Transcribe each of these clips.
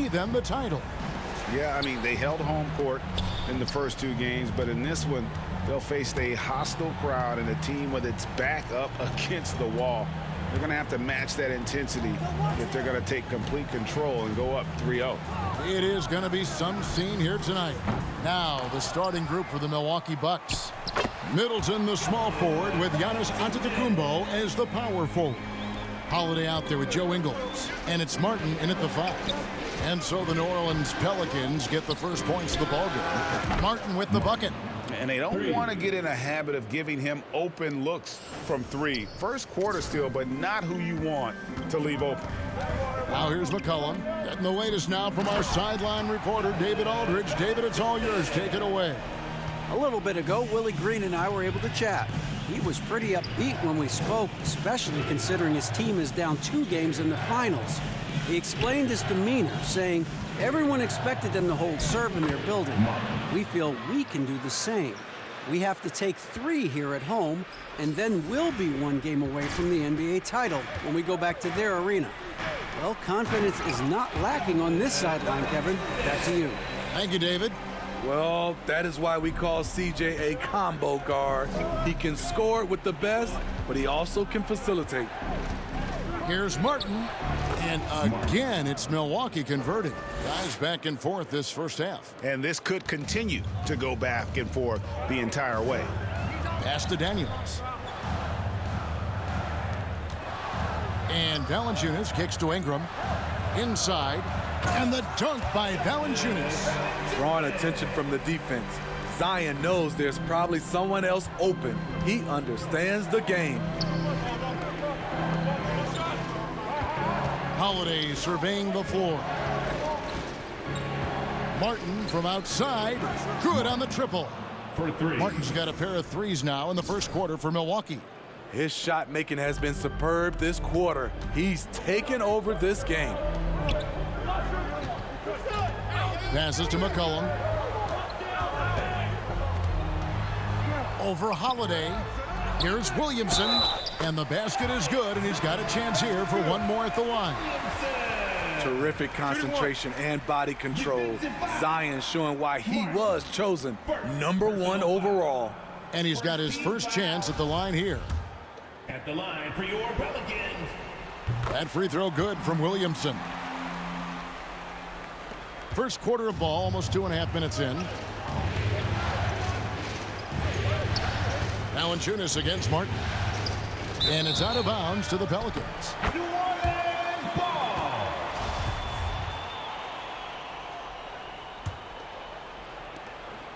guarantee them the title. Yeah, I mean, they held home court in the first 2 games, but in this one, they'll face a hostile crowd and a team with its back up against the wall. They're going to have to match that intensity if they're going to take complete control and go up 3-0. It is going to be some scene here tonight. Now, the starting group for the Milwaukee Bucks. Middleton, the small forward, with Giannis Antetokounmpo as the power forward. Holiday out there with Joe Ingles, and it's Martin in at the 5. And so the New Orleans Pelicans get the first points of the ballgame. Martin with the bucket. And they don't want to get in a habit of giving him open looks from 3. First quarter still, but not who you want to leave open. Now here's McCollum. Getting the latest now from our sideline reporter, David Aldridge. David, it's all yours. Take it away. A little bit ago, Willie Green and I were able to chat. He was pretty upbeat when we spoke, especially considering his team is down 2 games in the finals. He explained his demeanor, saying everyone expected them to hold serve in their building. We feel we can do the same. We have to take 3 here at home, and then we'll be 1 game away from the NBA title when we go back to their arena. Well, confidence is not lacking on this sideline, Kevin. Back to you. Thank you, David. Well, that is why we call CJ a combo guard. He can score with the best, but he also can facilitate. Here's Martin. And again, it's Milwaukee converting. Guys back and forth this first half. And this could continue to go back and forth the entire way. Pass to Daniels. And Valanciunas kicks to Ingram. Inside. And the dunk by Valanciunas. Drawing attention from the defense. Zion knows there's probably someone else open. He understands the game. Holiday surveying the floor. Martin from outside. Good on the triple. For 3. Martin's got a pair of 3s now in the first quarter for Milwaukee. His shot making has been superb this quarter. He's taken over this game. Passes to McCollum. Over Holiday. Here's Williamson. And the basket is good, and he's got a chance here for 1 more at the line. Terrific concentration and body control. Zion showing why he was chosen #1 overall. And he's got his first chance at the line here. At the line for your Pelicans. That free throw good from Williamson. First quarter of ball, almost 2.5 minutes in. Valanciunas against Martin. And it's out of bounds to the Pelicans. New Orleans ball.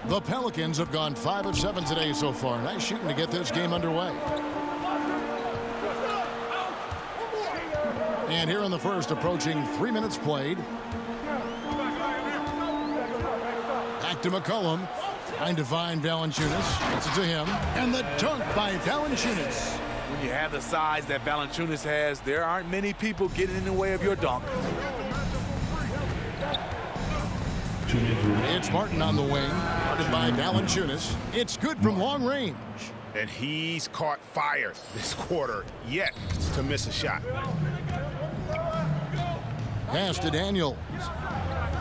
The Pelicans have gone 5 of 7 today so far. Nice shooting to get this game underway. And here in the first, approaching 3 minutes played. Back to McCollum. Trying to find Valanciunas. Gets it to him. And the dunk by Valanciunas. When you have the size that Valanciunas has, there aren't many people getting in the way of your dunk. It's Martin on the wing. Guarded by Valanciunas. It's good from long range. And he's caught fire this quarter yet to miss a shot. Pass to Daniels.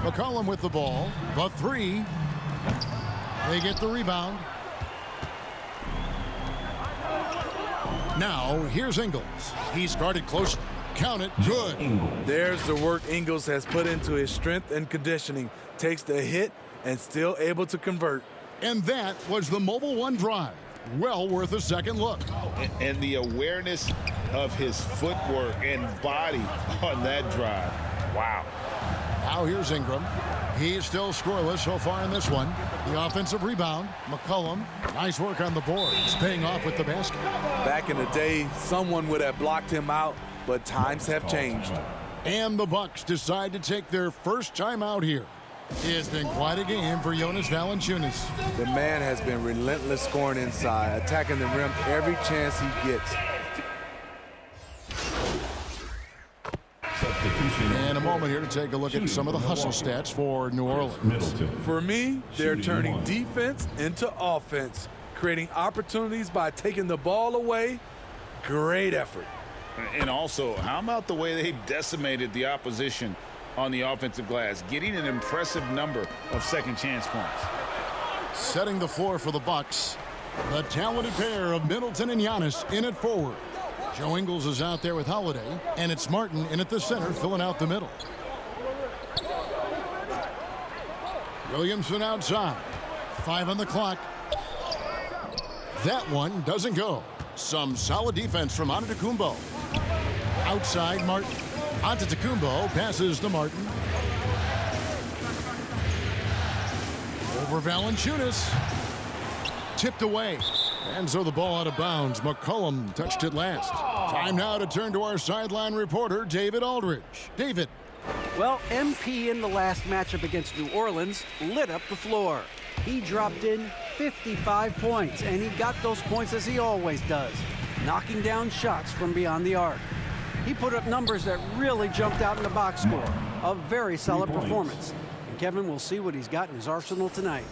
McCollum with the ball. The 3. They get the rebound. Now, here's Ingles. He's guarded closely. Count it. Good. There's the work Ingles has put into his strength and conditioning. Takes the hit and still able to convert. And that was the Mobile One drive. Well worth a second look. And the awareness of his footwork and body on that drive. Wow. Now here's Ingram. He's still scoreless so far in this one. The offensive rebound. McCollum. Nice work on the boards. Paying off with the basket. Back in the day, someone would have blocked him out, but times have changed. And the Bucks decide to take their first time out here. It's been quite a game for Jonas Valanciunas. The man has been relentless scoring inside, attacking the rim every chance he gets. And a moment here to take a look at some of the hustle stats for New Orleans. For me, they're turning defense into offense, creating opportunities by taking the ball away. Great effort. And also, how about the way they decimated the opposition on the offensive glass, getting an impressive number of second chance points. Setting the floor for the Bucks, the talented pair of Middleton and Giannis in at forward. Joe Ingles is out there with Holiday, and it's Martin in at the center, filling out the middle. Williamson outside. 5 on the clock. That one doesn't go. Some solid defense from Antetokounmpo. Outside Martin. Antetokounmpo passes to Martin. Over Valanciunas. Tipped away. And so the ball out of bounds. McCollum touched it last. Time now to turn to our sideline reporter, David Aldridge. David. Well, MP in the last matchup against New Orleans lit up the floor. He dropped in 55 points, and he got those points as he always does, knocking down shots from beyond the arc. He put up numbers that really jumped out in the box score. A very solid performance. And Kevin will see what he's got in his arsenal tonight.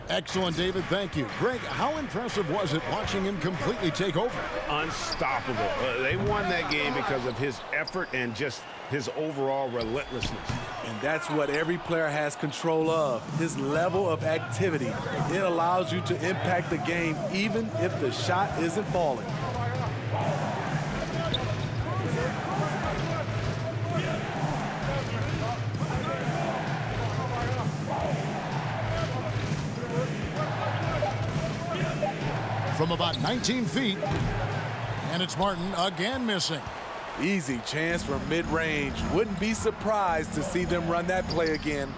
Excellent, David. Thank you. Greg, how impressive was it watching him completely take over? Unstoppable. They won that game because of his effort and just his overall relentlessness. And that's what every player has control of, his level of activity. It allows you to impact the game even if the shot isn't falling. From about 19 feet, and it's Martin again missing. Easy chance from mid-range. Wouldn't be surprised to see them run that play again.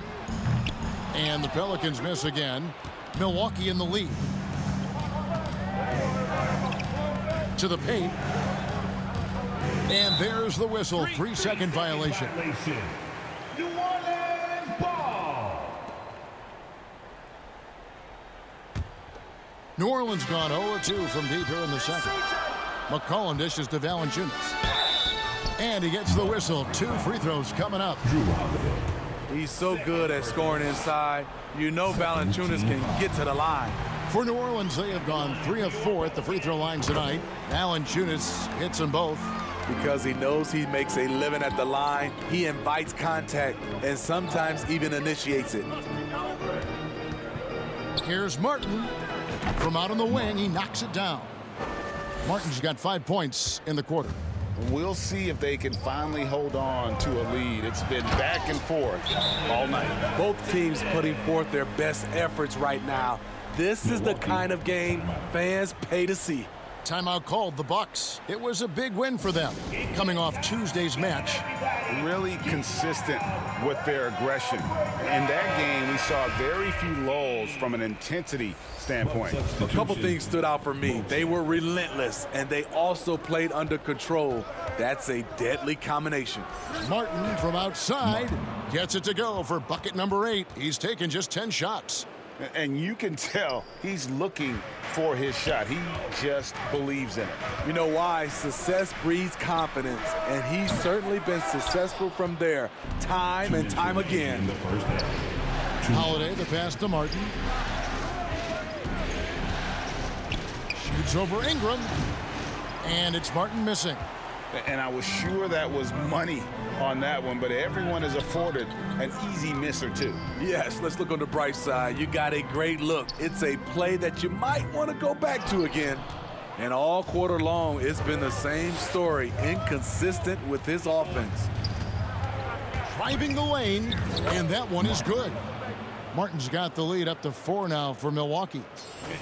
And the Pelicans miss again. Milwaukee in the lead. To the paint. And there's the whistle. 3-second violation. New Orleans ball. New Orleans gone 0-2 from deep here in the second. McCollum dishes to Valanciunas. And he gets the whistle. 2 free throws coming up. He's so good at scoring inside. You know Valanciunas can get to the line. For New Orleans, they have gone 3 of 4 at the free throw line tonight. Valanciunas hits them both. Because he knows he makes a living at the line, he invites contact and sometimes even initiates it. Here's Martin. From out on the wing, he knocks it down. Martin's got 5 points in the quarter. We'll see if they can finally hold on to a lead. It's been back and forth all night. Both teams putting forth their best efforts right now. This is the kind of game fans pay to see. Timeout called the Bucks. It was a big win for them, coming off Tuesday's match. Really consistent with their aggression. In that game, we saw very few lulls from an intensity standpoint. A couple things stood out for me. They were relentless, and they also played under control. That's a deadly combination. Martin from outside gets it to go for bucket number 8. He's taken just 10 shots. And you can tell he's looking for his shot. He just believes in it. You know why? Success breeds confidence, and he's certainly been successful from there, time and time again. Holiday, the pass to Martin. Shoots over Ingram, and it's Martin missing. And I was sure that was money on that one, but everyone is afforded an easy miss or two. Yes, let's look on the bright side. You got a great look. It's a play that you might want to go back to again. And all quarter long, it's been the same story, inconsistent with his offense. Driving the lane, and that one is good. Martin's got the lead up to 4 now for Milwaukee.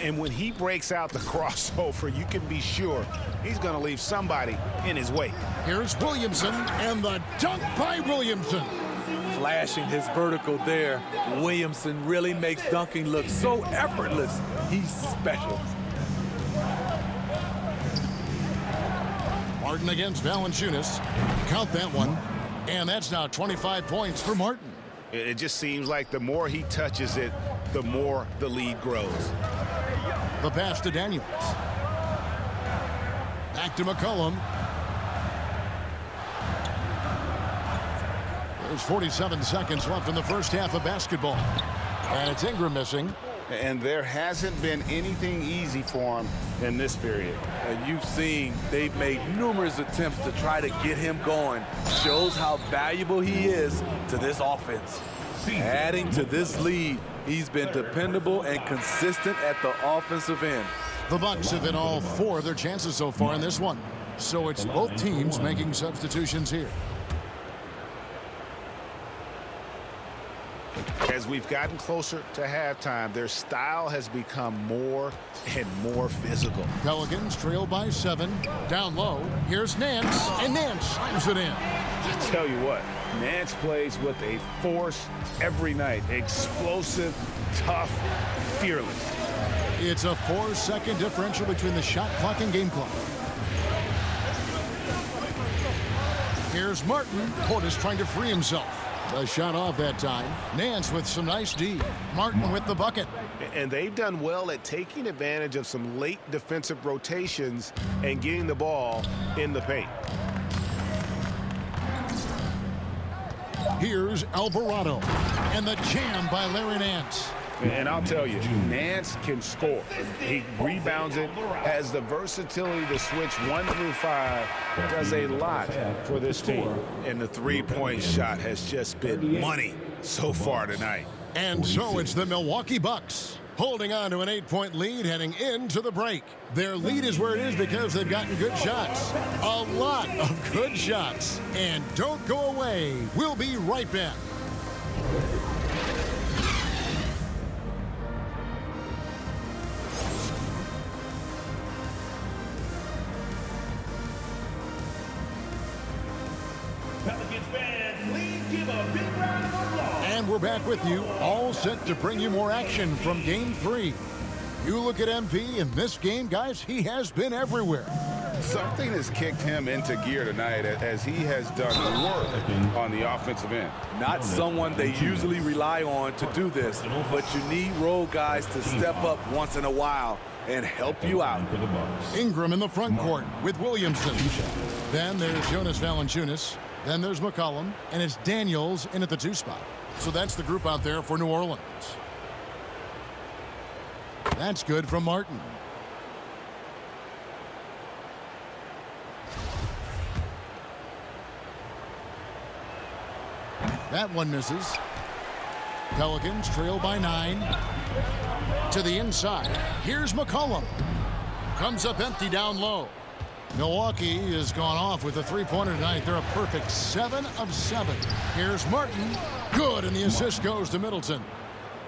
And when he breaks out the crossover, you can be sure he's going to leave somebody in his way. Here's Williamson, and the dunk by Williamson. Flashing his vertical there. Williamson really makes dunking look so effortless. He's special. Martin against Valanciunas. Count that one. And that's now 25 points for Martin. It just seems like the more he touches it, the more the lead grows. The pass to Daniels. Back to McCollum. There's 47 seconds left in the first half of basketball. And it's Ingram missing. And there hasn't been anything easy for him in this period. And you've seen they've made numerous attempts to try to get him going. Shows how valuable he is to this offense. Adding to this lead, he's been dependable and consistent at the offensive end. The Bucks have hit all 4 of their chances so far in this one. So it's both teams making substitutions here. As we've gotten closer to halftime, their style has become more and more physical. Pelicans trail by 7. Down low, here's Nance, and Nance slams it in. I tell you what, Nance plays with a force every night. Explosive, tough, fearless. It's a 4-second differential between the shot clock and game clock. Here's Martin. Portis trying to free himself. The shot off that time. Nance with some nice D. Martin with the bucket. And they've done well at taking advantage of some late defensive rotations and getting the ball in the paint. Here's Alvarado. And the jam by Larry Nance. And I'll tell you, Nance can score. He rebounds it, has the versatility to switch 1 through 5, does a lot for this team. And the three-point shot has just been money so far tonight. And so it's the Milwaukee Bucks holding on to an 8-point lead heading into the break. Their lead is where it is because they've gotten good shots. A lot of good shots. And don't go away. We'll be right back. And we're back with you, all set to bring you more action from Game 3. You look at MP in this game, guys, he has been everywhere. Something has kicked him into gear tonight as he has done work on the offensive end. Not someone they usually rely on to do this, but you need role guys to step up once in a while and help you out. Ingram in the front court with Williamson. Then there's Jonas Valanciunas. Then there's McCollum, and it's Daniels in at the 2 spot. So that's the group out there for New Orleans. That's good from Martin. That one misses. Pelicans trail by 9. To the inside. Here's McCollum. Comes up empty down low. Milwaukee has gone off with a 3-pointer tonight. They're a perfect 7 of 7. Here's Martin. Good, and the assist goes to Middleton.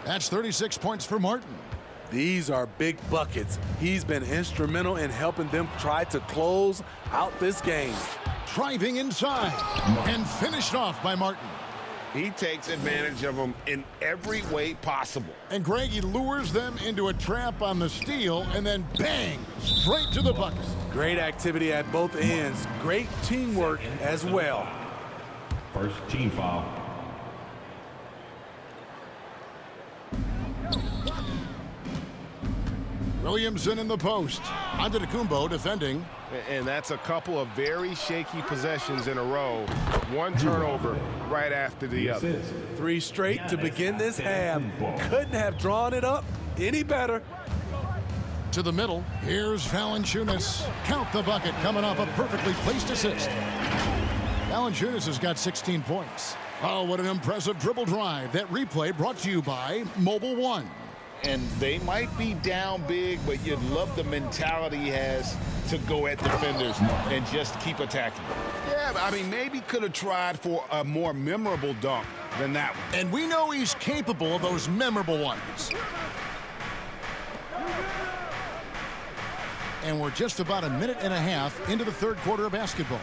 That's 36 points for Martin. These are big buckets. He's been instrumental in helping them try to close out this game. Driving inside and finished off by Martin. He takes advantage of them in every way possible. And Greg, he lures them into a trap on the steal, and then bang, straight to the bucket. Great activity at both ends. Great teamwork as well. First team foul. Williamson in the post. Antetokounmpo defending. And that's a couple of very shaky possessions in a row. One turnover right after the other. 3 straight to begin this half. Couldn't have drawn it up any better. To the middle. Here's Valanciunas. Count the bucket coming off a perfectly placed assist. Valanciunas has got 16 points. Oh, what an impressive dribble drive. That replay brought to you by Mobile One. And they might be down big, but you'd love the mentality he has to go at defenders and just keep attacking. Yeah, I mean, maybe could have tried for a more memorable dunk than that one. And we know he's capable of those memorable ones. And we're just about a minute and a half into the third quarter of basketball.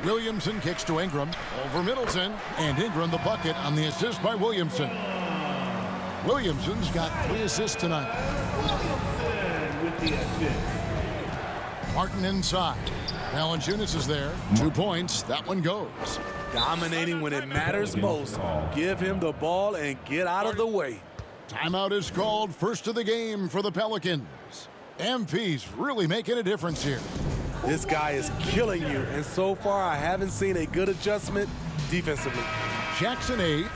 Williamson kicks to Ingram. Over Middleton. And Ingram the bucket on the assist by Williamson. Williamson's got 3 assists tonight. With the assist. Martin inside. Valanciunas is there. 2 points. That one goes. Dominating when it matters most. Give him the ball and get out of the way. Timeout is called. First of the game for the Pelicans. MP's really making a difference here. This guy is killing you, and so far I haven't seen a good adjustment defensively. Jackson 8.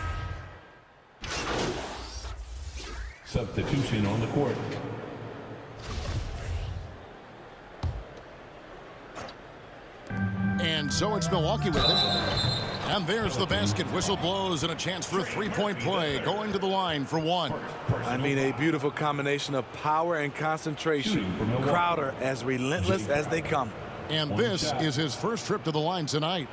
Substitution on the court. And so it's Milwaukee with it. And there's the basket. Whistle blows and a chance for a three-point play. Going to the line for one. I mean, a beautiful combination of power and concentration. Crowder as relentless as they come. And this is his first trip to the line tonight.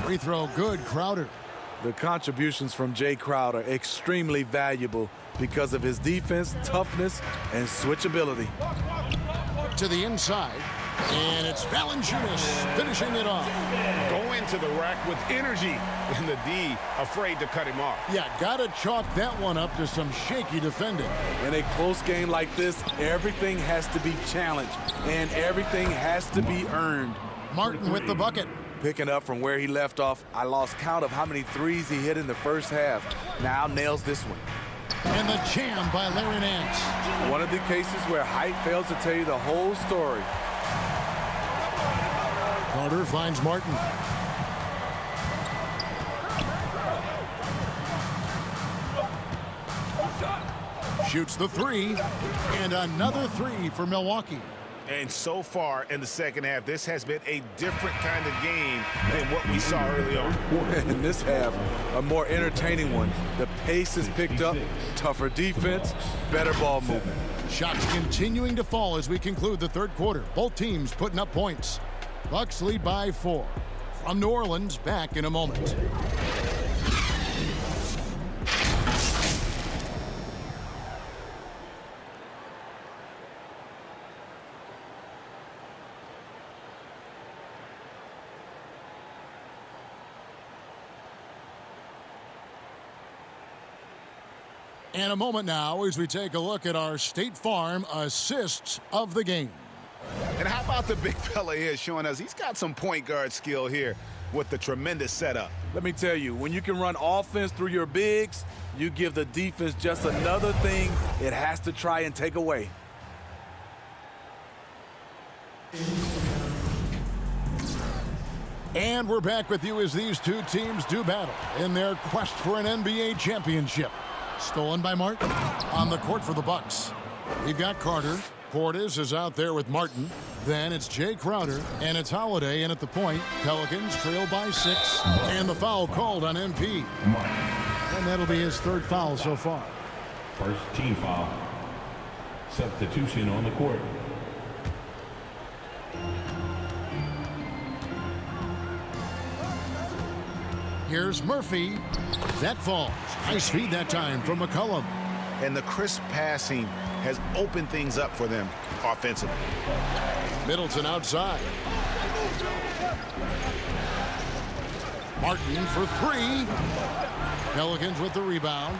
Free throw good, Crowder. The contributions from Jay Crowder extremely valuable because of his defense, toughness, and switchability. To the inside, and it's Valanciunas finishing it off. Going to the rack with energy, and the D afraid to cut him off. Yeah, gotta chalk that one up to some shaky defending. In a close game like this, everything has to be challenged, and everything has to be earned. Martin with the bucket. Picking up from where he left off, I lost count of how many threes he hit in the first half. Now nails this one. And the jam by Larry Nance. One of the cases where height fails to tell you the whole story. Carter finds Martin. Shoots the three, and another three for Milwaukee. And so far in the second half, this has been a different kind of game than what we saw early on. In this half, a more entertaining one. The pace is picked up, tougher defense, better ball movement. Shots continuing to fall as we conclude the third quarter. Both teams putting up points. Bucks lead by 4. From New Orleans, back in a moment. And a moment now as we take a look at our State Farm assists of the game. And how about the big fella here showing us he's got some point guard skill here with the tremendous setup. Let me tell you, when you can run offense through your bigs, you give the defense just another thing it has to try and take away. And we're back with you as these two teams do battle in their quest for an NBA championship. Stolen by Martin on the court for the Bucks. We've got Carter. Portis is out there with Martin. Then it's Jay Crowder, and it's Holiday in at the point. Pelicans trail by 6, and the foul called on MP. And that'll be his third foul so far. First team foul. Substitution on the court. Here's Murphy. That falls. Nice feed that time from McCollum. And the crisp passing has opened things up for them offensively. Middleton outside. Martin for 3. Pelicans with the rebound.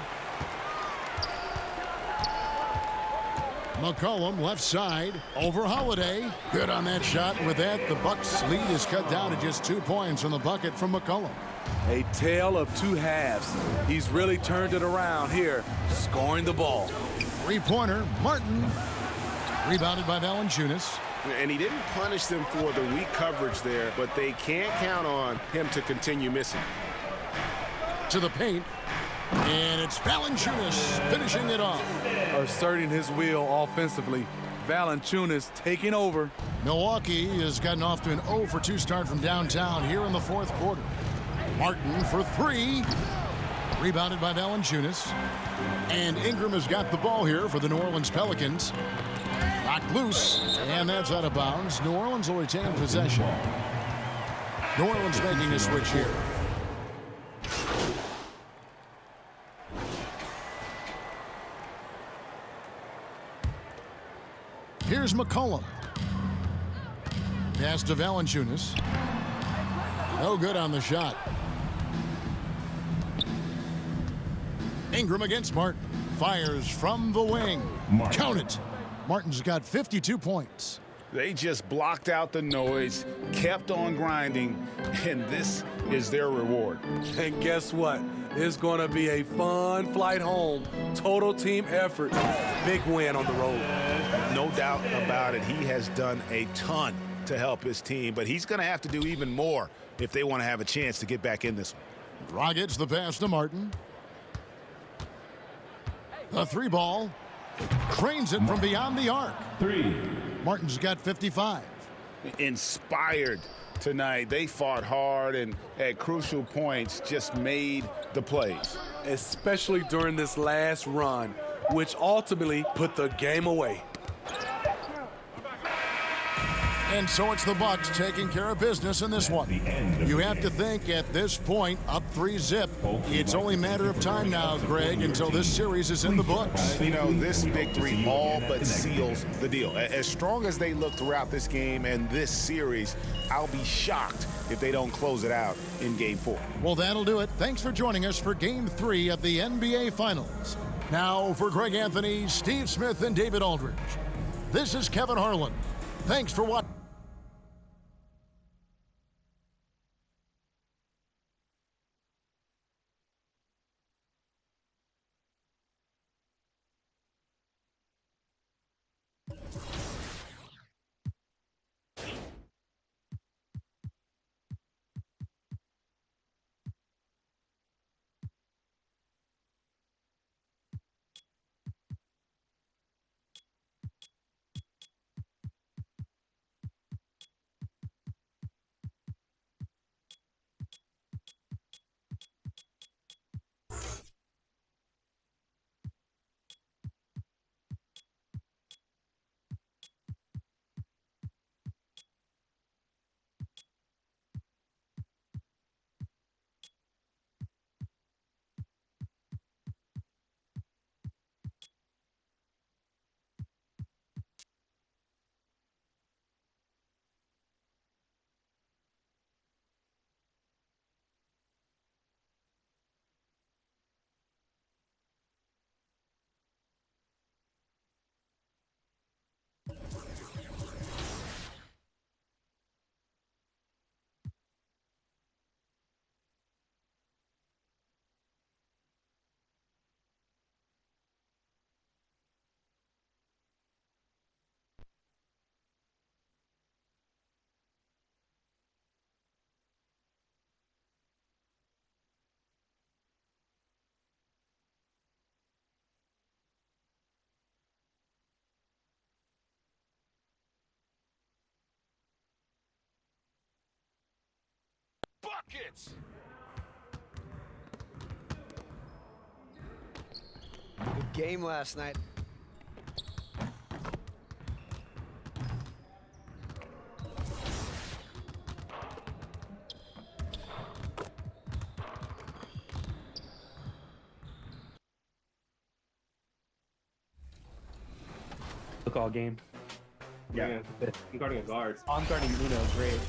McCollum left side over Holiday. Good on that shot. And with that, the Bucks lead is cut down to just 2 points from the bucket from McCollum. A tale of two halves. He's really turned it around here, scoring the ball. Three-pointer, Martin. Rebounded by Valanciunas. And he didn't punish them for the weak coverage there, but they can't count on him to continue missing. To the paint. And it's Valanciunas finishing it off. Asserting his will offensively. Valanciunas taking over. Milwaukee has gotten off to an 0 for 2 start from downtown here in the fourth quarter. Martin for 3. Rebounded by Valanciunas. And Ingram has got the ball here for the New Orleans Pelicans. Knocked loose, and that's out of bounds. New Orleans will retain possession. New Orleans making a switch here. Here's McCollum. Pass to Valanciunas. No good on the shot. Ingram against Martin. Fires from the wing. Count it. Martin's got 52 points. They just blocked out the noise, kept on grinding, and this is their reward. And guess what? It's going to be a fun flight home. Total team effort. Big win on the road. No doubt about it. He has done a ton to help his team, but he's going to have to do even more if they want to have a chance to get back in this one. Rockets the pass to Martin. The 3-ball. Cranes it from beyond the arc. 3. Martin's got 55. Inspired tonight. They fought hard and at crucial points just made the plays. Especially during this last run, which ultimately put the game away. And so it's the Bucks taking care of business in this one. You have to think at this point, up 3-zip. It's only a matter of time now, Greg, until this series is in the books. You know, this victory all but seals the deal. As strong as they look throughout this game and this series, I'll be shocked if they don't close it out in Game 4. Well, that'll do it. Thanks for joining us for Game 3 of the NBA Finals. Now, for Greg Anthony, Steve Smith, and David Aldridge, this is Kevin Harlan. Thanks for watching. Buckets! Good game last night. Look all game. Yeah, I'm guarding a guard. I'm guarding Uno, great.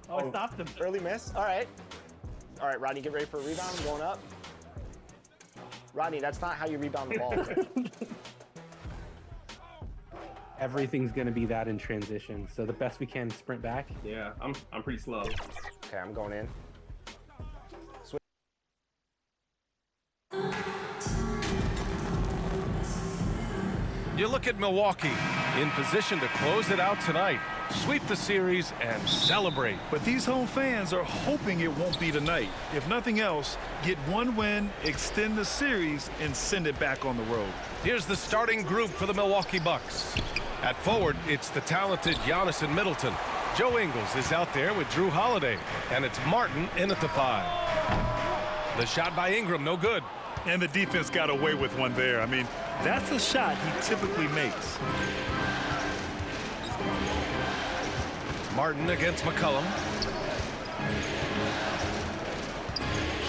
Oh, I stopped him. Early miss. All right. All right, Rodney, get ready for a rebound. I'm going up. Rodney, that's not how you rebound the ball. Everything's gonna be that in transition. So the best we can is sprint back. Yeah, I'm pretty slow. Okay, I'm going in. You look at Milwaukee, in position to close it out tonight, sweep the series, and celebrate. But these home fans are hoping it won't be tonight. If nothing else, get one win, extend the series, and send it back on the road. Here's the starting group for the Milwaukee Bucks. At forward, it's the talented Giannis and Middleton. Joe Ingles is out there with Drew Holiday, and it's Martin in at the 5. The shot by Ingram, no good. And the defense got away with one there. I mean, that's a shot he typically makes. Martin against McCollum.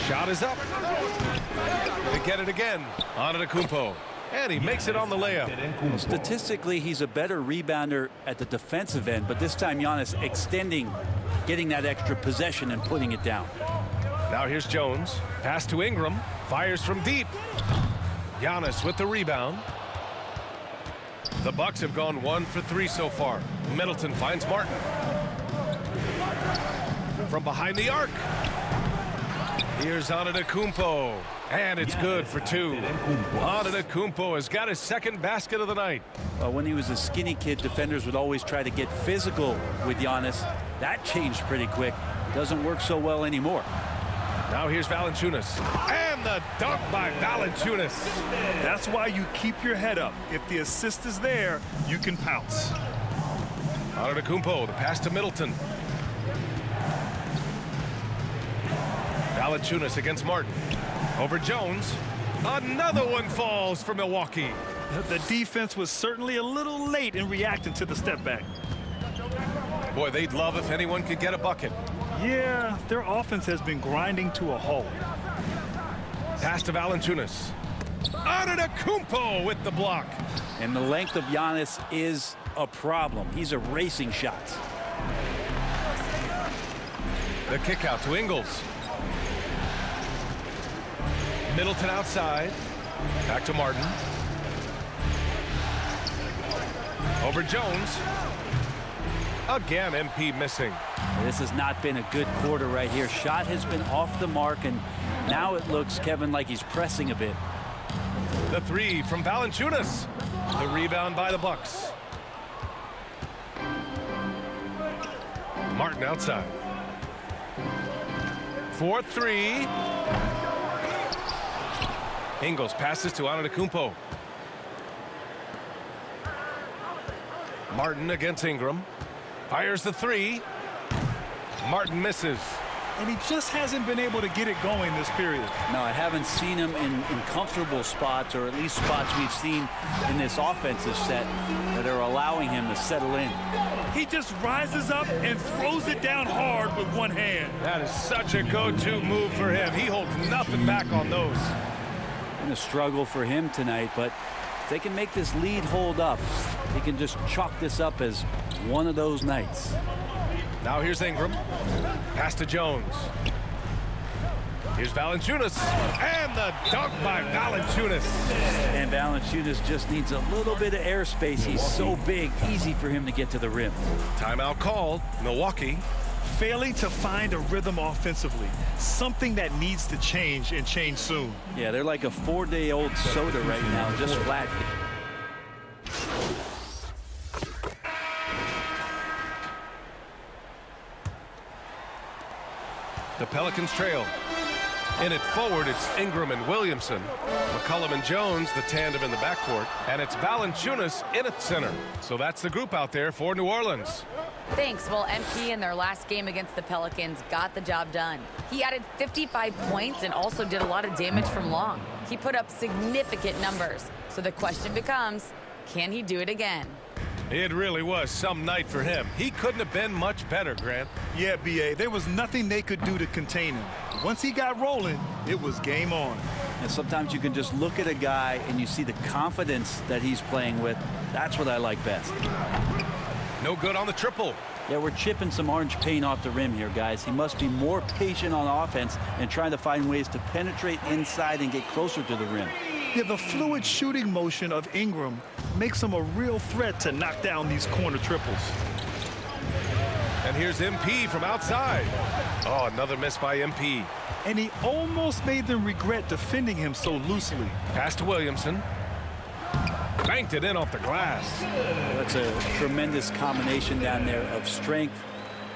Shot is up. They get it again. Antetokounmpo. And he makes it on the layup. Statistically, he's a better rebounder at the defensive end, but this time Giannis extending, getting that extra possession and putting it down. Now here's Jones. Pass to Ingram. Fires from deep. Giannis with the rebound. The Bucks have gone 1 for 3 so far. Middleton finds Martin. From behind the arc. Here's Antetokounmpo. And it's good for 2. Antetokounmpo has got his second basket of the night. When he was a skinny kid, defenders would always try to get physical with Giannis. That changed pretty quick. Doesn't work so well anymore. Now here's Valanciunas. And the dunk by Valanciunas. That's why you keep your head up. If the assist is there, you can pounce. Antetokounmpo, the pass to Middleton. Valanciunas against Martin. Over Jones. Another one falls for Milwaukee. The defense was certainly a little late in reacting to the step back. Boy, they'd love if anyone could get a bucket. Yeah, their offense has been grinding to a halt. Pass to Valanciunas. Antetokounmpo with the block. And the length of Giannis is a problem. He's erasing shots. The kick out to Ingles. Middleton outside. Back to Martin. Over Jones. Again, MP missing. This has not been a good quarter right here. Shot has been off the mark, and now it looks, Kevin, like he's pressing a bit. The 3 from Valanciunas. The rebound by the Bucks. Martin outside. 4-3. Ingles passes to Antetokounmpo. Martin against Ingram. Fires the 3. Martin misses. And he just hasn't been able to get it going this period. No, I haven't seen him in comfortable spots, or at least spots we've seen in this offensive set that are allowing him to settle in. He just rises up and throws it down hard with one hand. That is such a go-to move for him. He holds nothing back on those. Been a struggle for him tonight, but if they can make this lead hold up, he can just chalk this up as one of those nights. Now here's Ingram. Pass to Jones. Here's Valanciunas. And the dunk by Valanciunas. And Valanciunas just needs a little bit of airspace. He's so big, easy for him to get to the rim. Timeout called. Milwaukee. Failing to find a rhythm offensively. Something that needs to change, and change soon. Yeah, they're like a 4-day-old soda right now, just flat. The Pelicans trail. In it forward, it's Ingram and Williamson. McCollum and Jones, the tandem in the backcourt. And it's Valanciunas in at center. So that's the group out there for New Orleans. Thanks. Well, MP in their last game against the Pelicans got the job done. He added 55 points and also did a lot of damage from long. He put up significant numbers. So the question becomes, can he do it again? It really was some night for him. He couldn't have been much better, Grant. Yeah, B.A. There was nothing they could do to contain him. Once he got rolling, it was game on. And sometimes you can just look at a guy and you see the confidence that he's playing with. That's what I like best. No good on the triple. Yeah, we're chipping some orange paint off the rim here, guys. He must be more patient on offense and trying to find ways to penetrate inside and get closer to the rim. Yeah, the fluid shooting motion of Ingram makes him a real threat to knock down these corner triples. And here's MP from outside. Oh, another miss by MP. And he almost made them regret defending him so loosely. Pass to Williamson. Banked it in off the glass. That's a tremendous combination down there of strength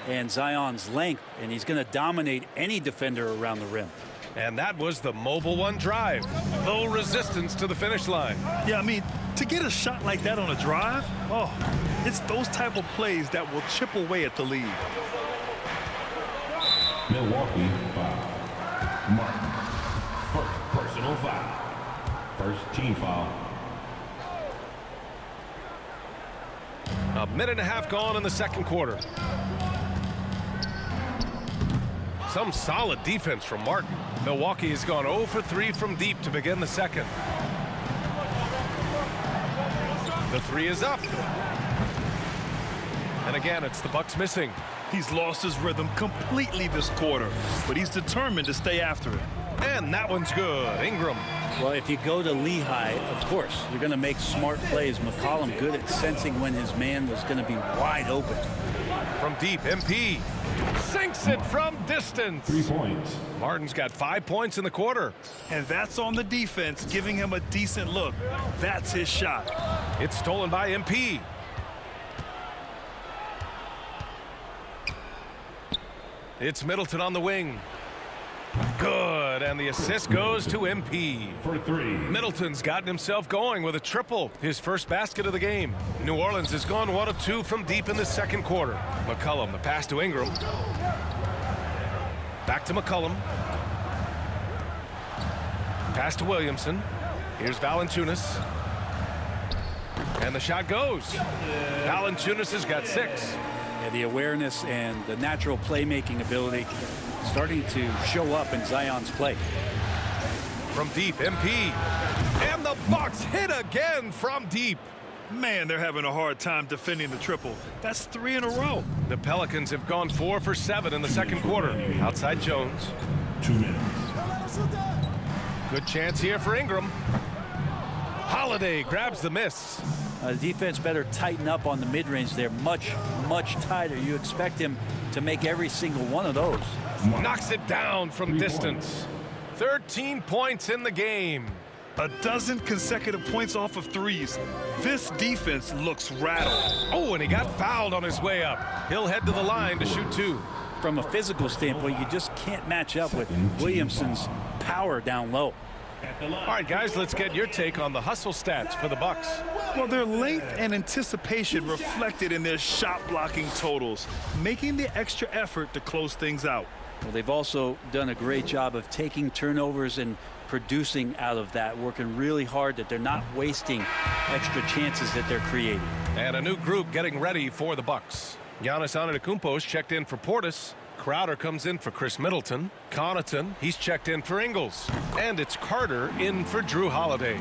and Zion's length, and he's going to dominate any defender around the rim. And that was the Mobile One drive. Low resistance to the finish line. Yeah, I mean, to get a shot like that on a drive, oh, it's those type of plays that will chip away at the lead. Milwaukee foul. Martin. First personal foul. First team foul. A minute and a half gone in the second quarter. Some solid defense from Martin. Milwaukee has gone 0 for 3 from deep to begin the second. The 3 is up. And again, it's the Bucks missing. He's lost his rhythm completely this quarter, but he's determined to stay after it. And that one's good. Ingram. Well, if you go to Lehigh, of course, you're going to make smart plays. McCollum good at sensing when his man was going to be wide open. From deep, MP sinks it from distance. 3 points. Martin's got 5 points in the quarter. And that's on the defense, giving him a decent look. That's his shot. It's stolen by MP. It's Middleton on the wing. Good, and the assist goes to MP. For 3. Middleton's gotten himself going with a triple, his first basket of the game. New Orleans has gone 1 of 2 from deep in the second quarter. McCollum, the pass to Ingram. Back to McCollum. Pass to Williamson. Here's Valanciunas. And the shot goes. Valanciunas has got 6. Yeah, the awareness and the natural playmaking ability starting to show up in Zion's play. From deep, MP. And the Bucks hit again from deep. Man, they're having a hard time defending the triple. That's 3 in a row. The Pelicans have gone 4 for 7 in the second quarter. Outside Jones. 2 minutes. Good chance here for Ingram. Holiday grabs the miss. The defense better tighten up on the mid-range there. Much tighter. You expect him to make every single one of those. Knocks it down from distance. 13 points in the game. A dozen consecutive points off of threes. This defense looks rattled. Oh, and he got fouled on his way up. He'll head to the line to shoot 2. From a physical standpoint, you just can't match up with Williamson's power down low. All right, guys, let's get your take on the hustle stats for the Bucks. Well, their length and anticipation reflected in their shot blocking totals, making the extra effort to close things out. Well, they've also done a great job of taking turnovers and producing out of that, working really hard that they're not wasting extra chances that they're creating. And a new group getting ready for the Bucks. Giannis Antetokounmpo's checked in for Portis. Crowder comes in for Chris Middleton. Connaughton, he's checked in for Ingles. And it's Carter in for Drew Holiday.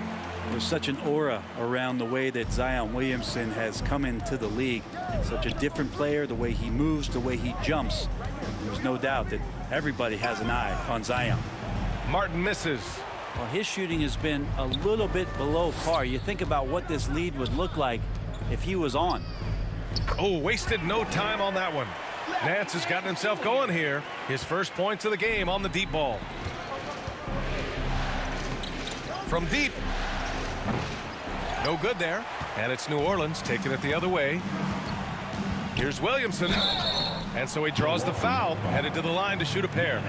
There's such an aura around the way that Zion Williamson has come into the league. Such a different player, the way he moves, the way he jumps. There's no doubt that everybody has an eye on Zion. Martin misses. Well, his shooting has been a little bit below par. You think about what this lead would look like if he was on. Oh, wasted no time on that one. Nance has gotten himself going here. His first points of the game on the deep ball. From deep. No good there. And it's New Orleans taking it the other way. Here's Williamson. And so he draws the foul, headed to the line to shoot a pair.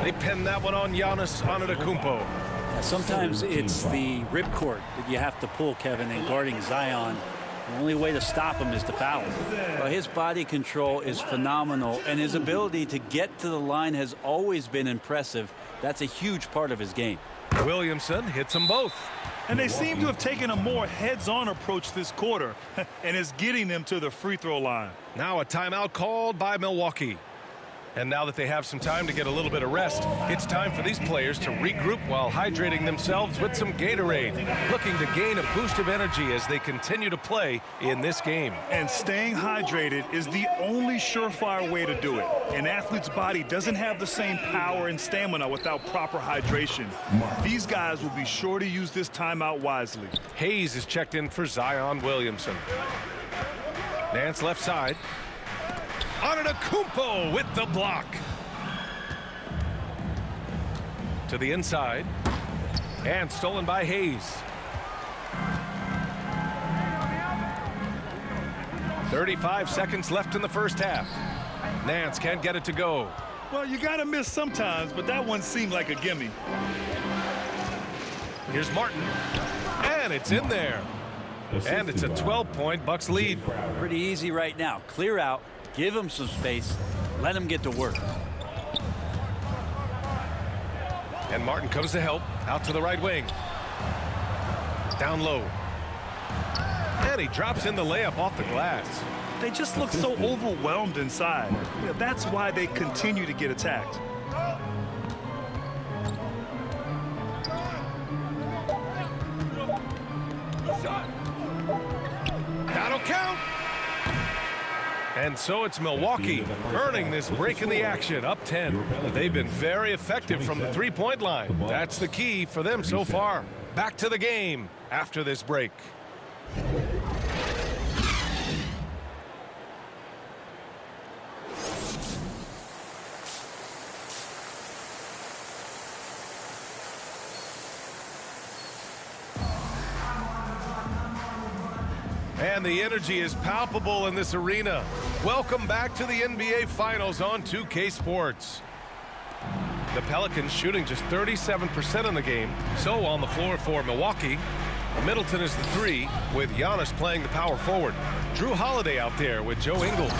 They pin that one on Giannis Antetokounmpo. Sometimes it's the ripcord that you have to pull, Kevin, in guarding Zion. The only way to stop him is to foul him. Well, his body control is phenomenal, and his ability to get to the line has always been impressive. That's a huge part of his game. Williamson hits them both. And they seem to have taken a more heads-on approach this quarter, and it's getting them to the free throw line. Now a timeout called by Milwaukee. And now that they have some time to get a little bit of rest, it's time for these players to regroup while hydrating themselves with some Gatorade, looking to gain a boost of energy as they continue to play in this game. And staying hydrated is the only surefire way to do it. An athlete's body doesn't have the same power and stamina without proper hydration. These guys will be sure to use this timeout wisely. Hayes is checked in for Zion Williamson. Nance left side. Antetokounmpo with the block. To the inside. And stolen by Hayes. 35 seconds left in the first half. Nance can't get it to go. Well, you got to miss sometimes, but that one seemed like a gimme. Here's Martin. And it's in there. And it's a 12-point Bucks lead. Pretty easy right now. Clear out. Give him some space. Let him get to work. And Martin comes to help. Out to the right wing. Down low. And he drops in the layup off the glass. They just look so overwhelmed inside. That's why they continue to get attacked. And so it's Milwaukee earning this break in the action, up 10. They've been very effective from the three-point line. That's the key for them so far. Back to the game after this break. And the energy is palpable in this arena. Welcome back to the NBA Finals on 2K Sports. The Pelicans shooting just 37% in the game. So on the floor for Milwaukee, Middleton is the 3 with Giannis playing the power forward. Drew Holiday out there with Joe Ingles.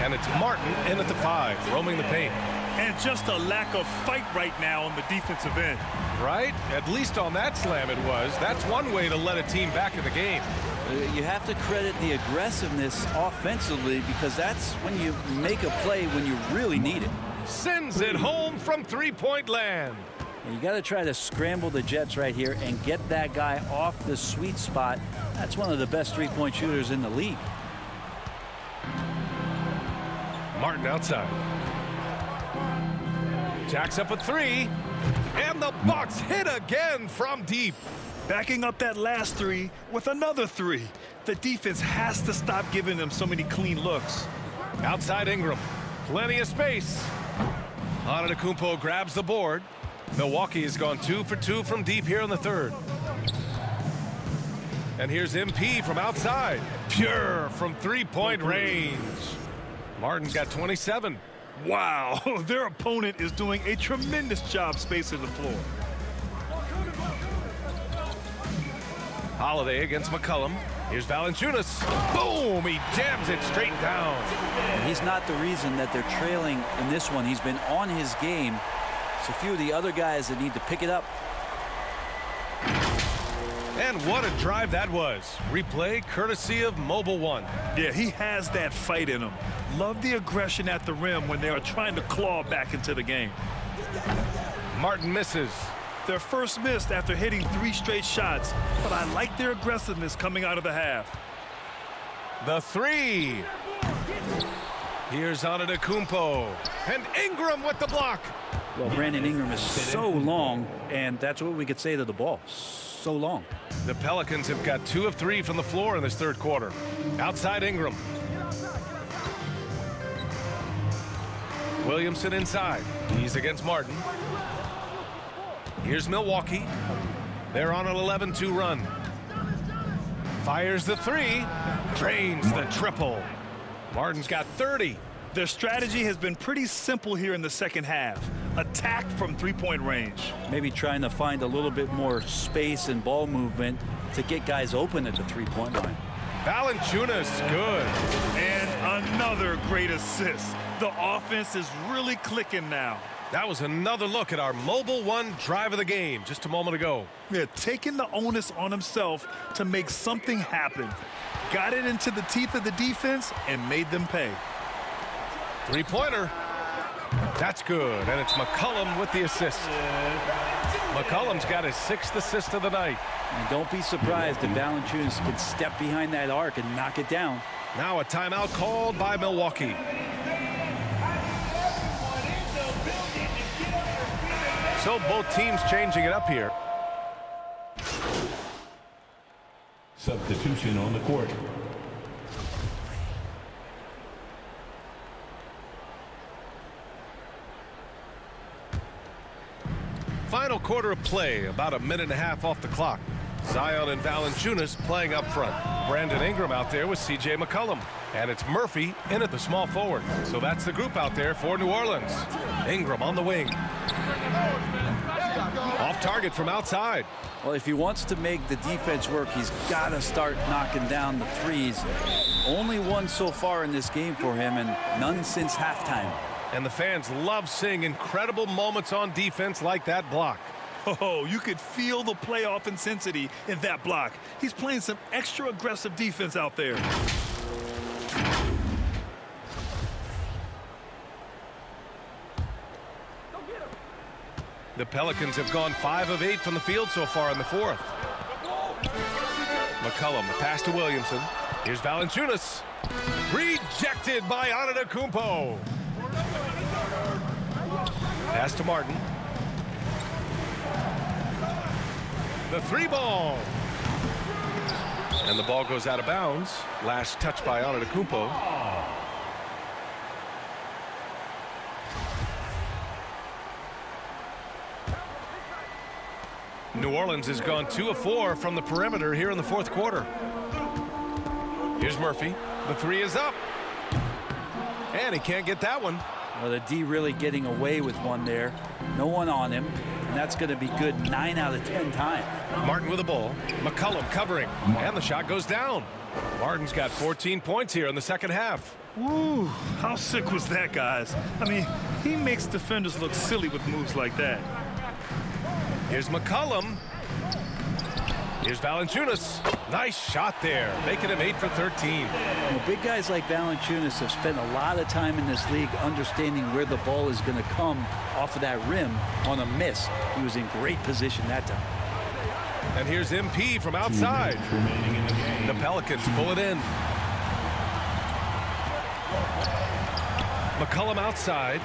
And it's Martin in at the 5, roaming the paint. And just a lack of fight right now on the defensive end. Right? At least on that slam it was. That's one way to let a team back in the game. You have to credit the aggressiveness offensively, because that's when you make a play when you really need it. Sends it home from three-point land. And you got to try to scramble the Jets right here and get that guy off the sweet spot. That's one of the best three-point shooters in the league. Martin outside. Jacks up a 3. And the Bucks hit again from deep. Backing up that last 3 with another 3. The defense has to stop giving them so many clean looks. Outside Ingram. Plenty of space. Antetokounmpo grabs the board. Milwaukee has gone 2 for 2 from deep here in the third. And here's MP from outside. Pure from three-point range. Martin's got 27. Wow, their opponent is doing a tremendous job spacing the floor. Holiday against McCollum. Here's Valanciunas. Boom! He jams it straight down. And he's not the reason that they're trailing in this one. He's been on his game. It's a few of the other guys that need to pick it up. And what a drive that was. Replay courtesy of Mobile One. Yeah, he has that fight in him. Love the aggression at the rim when they are trying to claw back into the game. Martin misses. Their first miss after hitting 3 straight shots, but I like their aggressiveness coming out of the half. The 3. Here's Antetokounmpo. And Ingram with the block. Well, Brandon Ingram is so long, and that's what we could say to the ball. So long. The Pelicans have got 2 of 3 from the floor in this third quarter. Outside Ingram. Williamson inside. He's against Martin. Here's Milwaukee. They're on an 11-2 run. Fires the 3. Drains the triple. Martin's got 30. Their strategy has been pretty simple here in the second half. Attack from three-point range. Maybe trying to find a little bit more space and ball movement to get guys open at the three-point line. Valanciunas, good. And another great assist. The offense is really clicking now. That was another look at our Mobile One drive of the game just a moment ago. Yeah, taking the onus on himself to make something happen. Got it into the teeth of the defense and made them pay. Three-pointer. That's good, and it's McCollum with the assist. McCollum's got his 6th assist of the night. And don't be surprised if Valanciunas can step behind that arc and knock it down. Now a timeout called by Milwaukee. So both teams changing it up here. Substitution on the court. Final quarter of play, about a minute and a half off the clock. Zion and Valanciunas playing up front. Brandon Ingram out there with C.J. McCollum. And it's Murphy in at the small forward. So that's the group out there for New Orleans. Ingram on the wing. Off target from outside. Well, if he wants to make the defense work, he's got to start knocking down the threes. Only one so far in this game for him, and none since halftime. And the fans love seeing incredible moments on defense like that block. Oh, you could feel the playoff intensity in that block. He's playing some extra aggressive defense out there. The Pelicans have gone 5 of 8 from the field so far in the fourth. McCollum, the pass to Williamson. Here's Valanciunas. Rejected by Antetokounmpo. Pass to Martin. The three ball. And the ball goes out of bounds. Last touch by Antetokounmpo. New Orleans has gone 2 of 4 from the perimeter here in the fourth quarter. Here's Murphy. The three is up. And he can't get that one. Well, the D really getting away with one there. No one on him. And that's going to be good 9 out of 10 times. Martin with the ball. McCollum covering. And the shot goes down. Martin's got 14 points here in the second half. Woo, how sick was that, guys? I mean, he makes defenders look silly with moves like that. Here's McCollum. Here's Valanciunas. Nice shot there, making him 8 for 13. Well, big guys like Valanciunas have spent a lot of time in this league understanding where the ball is going to come off of that rim on a miss. He was in great position that time. And here's MP from outside. The Pelicans pull it in. McCollum outside.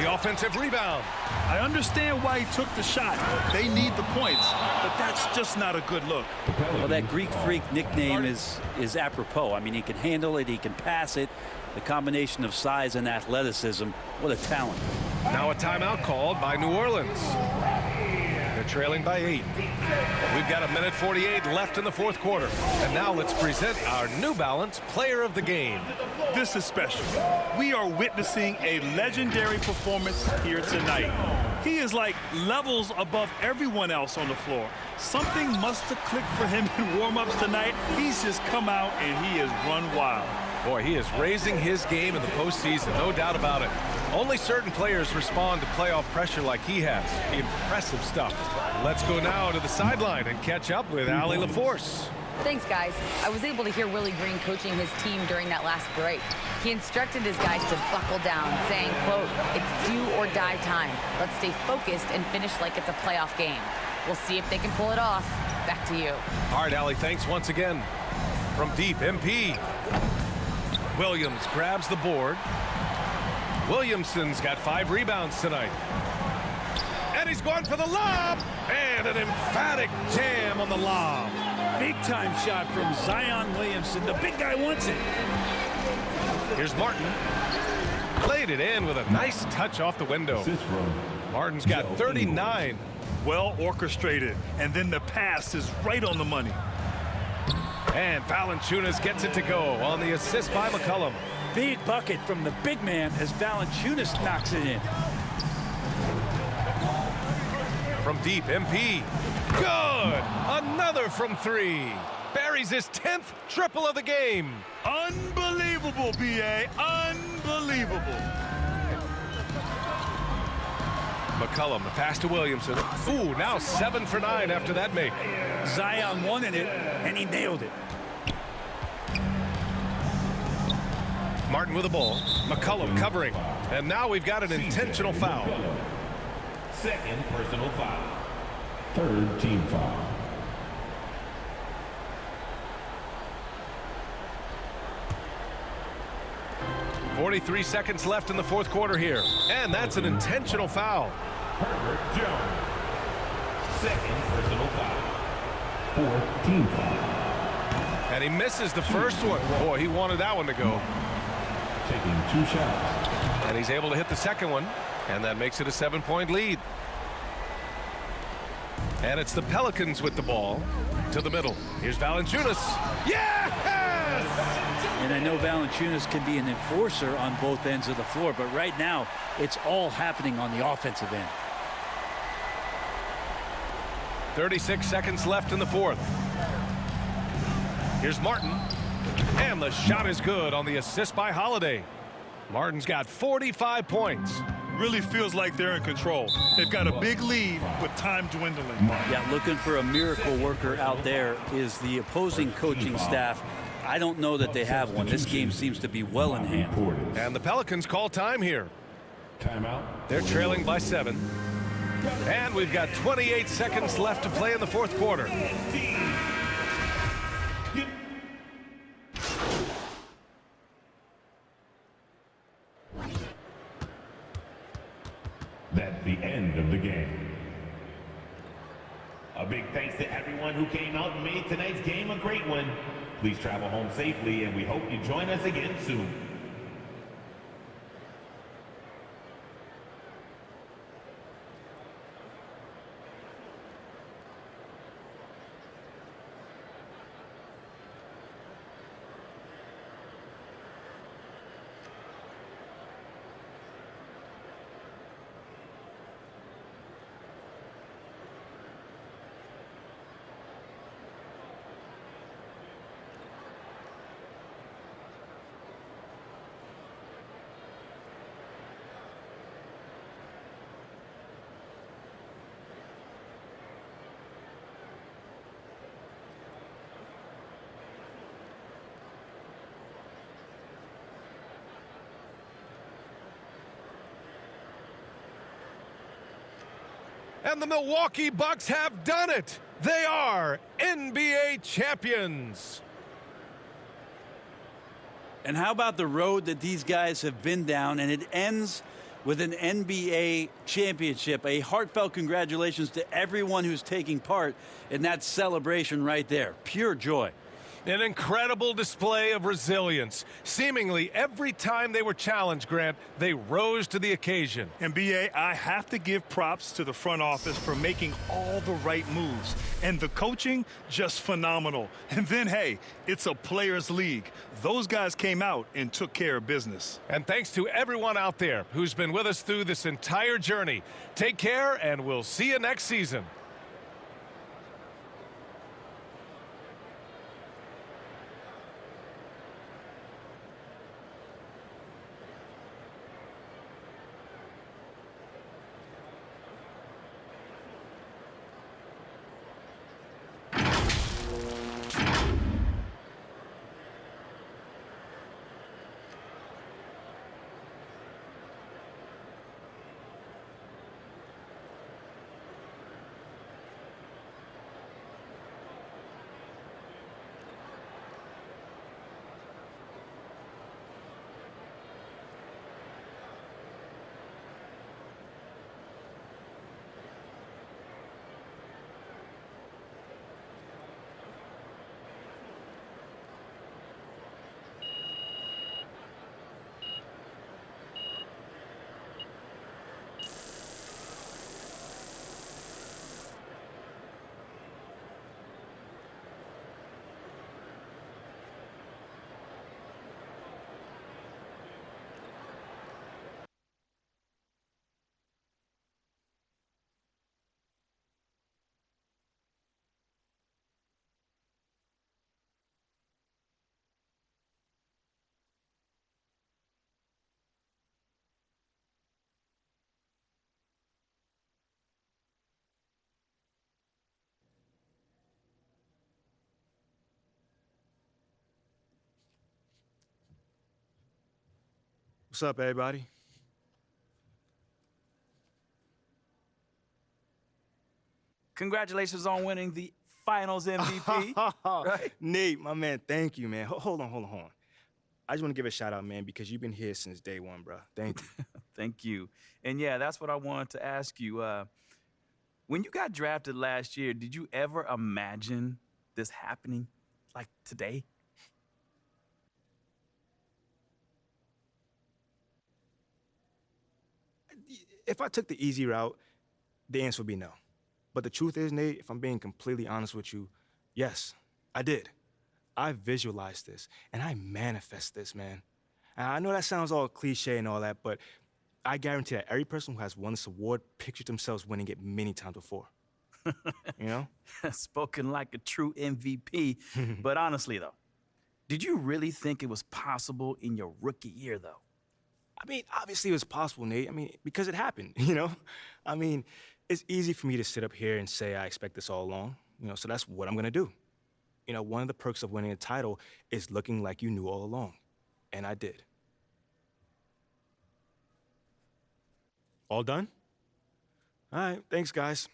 The offensive rebound. I understand why he took the shot. They need the points, but that's just not a good look. Well, that Greek Freak nickname is apropos. I mean, he can handle it, he can pass it. The combination of size and athleticism, what a talent. Now a timeout called by New Orleans. They're trailing by 8. We've got 1:48 left in the fourth quarter. And now let's present our New Balance Player of the Game. This is special. We are witnessing a legendary performance here tonight. He is like levels above everyone else on the floor. Something must have clicked for him in warm-ups tonight. He's just come out and he has run wild. Boy, he is raising his game in the postseason, no doubt about it. Only certain players respond to playoff pressure like he has. Impressive stuff. Let's go now to the sideline and catch up with Allie LaForce. Thanks, guys. I was able to hear Willie Green coaching his team during that last break. He instructed his guys to buckle down, saying, quote, "It's do or die time. Let's stay focused and finish like it's a playoff game." We'll see if they can pull it off. Back to you. All right, Allie, thanks once again. From deep, MP. Williams grabs the board. Williamson's got 5 rebounds tonight. And he's going for the lob. And an emphatic jam on the lob. Big time shot from Zion Williamson. The big guy wants it. Here's Martin. Laid it in with a nice touch off the window. Martin's got 39. Well orchestrated. And then the pass is right on the money. And Valanciunas gets it to go on the assist by McCollum. Big bucket from the big man as Valanciunas knocks it in. From deep, MP. Good! Another from 3. Buries his 10th triple of the game. Unbelievable, B.A. Unbelievable. McCollum, the pass to Williamson. Ooh, now 7 for 9 after that make. Zion wanted it, and he nailed it. Martin with the ball. McCollum covering. And now we've got an intentional foul. Second personal foul. Third team foul. .43 seconds left in the fourth quarter here. And that's an intentional foul. Herbert Jones. Second personal foul. Fourth team foul. And he misses the first one. Boy, he wanted that one to go. Taking 2 shots. And he's able to hit the second one. And that makes it a 7-point lead. And it's the Pelicans with the ball to the middle. Here's Valanciunas. Yes! And I know Valanciunas can be an enforcer on both ends of the floor, but right now it's all happening on the offensive end. 36 seconds left in the fourth. Here's Martin. And the shot is good on the assist by Holiday. Martin's got 45 points. Really feels like they're in control. They've got a big lead with time dwindling. Yeah, looking for a miracle worker out there is the opposing coaching staff. I don't know that they have one. This game seems to be well in hand. And the Pelicans call time here. Timeout. They're trailing by 7. And we've got 28 seconds left to play in the fourth quarter. the end of the game. A big thanks to everyone who came out and made tonight's game a great one. Please travel home safely, and we hope you join us again soon. And the Milwaukee Bucks have done it. They are NBA champions. And how about the road that these guys have been down, and it ends with an NBA championship. A heartfelt congratulations to everyone who's taking part in that celebration right there. Pure joy. An incredible display of resilience. Seemingly every time they were challenged, Grant, they rose to the occasion. And BA, I have to give props to the front office for making all the right moves. And the coaching, just phenomenal. And then, hey, it's a players' league. Those guys came out and took care of business. And thanks to everyone out there who's been with us through this entire journey. Take care, and we'll see you next season. What's up, everybody? Congratulations on winning the Finals MVP. Right? Nate, my man, thank you, man. Hold on. I just want to give a shout out, man, because you've been here since day one, bro. Thank you. Thank you. And yeah, that's what I wanted to ask you. When you got drafted last year, did you ever imagine this happening like today? If I took the easy route, the answer would be no. But the truth is, Nate, if I'm being completely honest with you, yes, I did. I visualized this, and I manifest this, man. And I know that sounds all cliche and all that, but I guarantee that every person who has won this award pictured themselves winning it many times before. You know? Spoken like a true MVP. But honestly, though, did you really think it was possible in your rookie year, though? I mean, obviously it was possible, Nate. I mean, because it happened, you know? I mean, it's easy for me to sit up here and say I expect this all along, you know, so that's what I'm gonna do. You know, one of the perks of winning a title is looking like you knew all along. And I did. All done? All right, thanks, guys.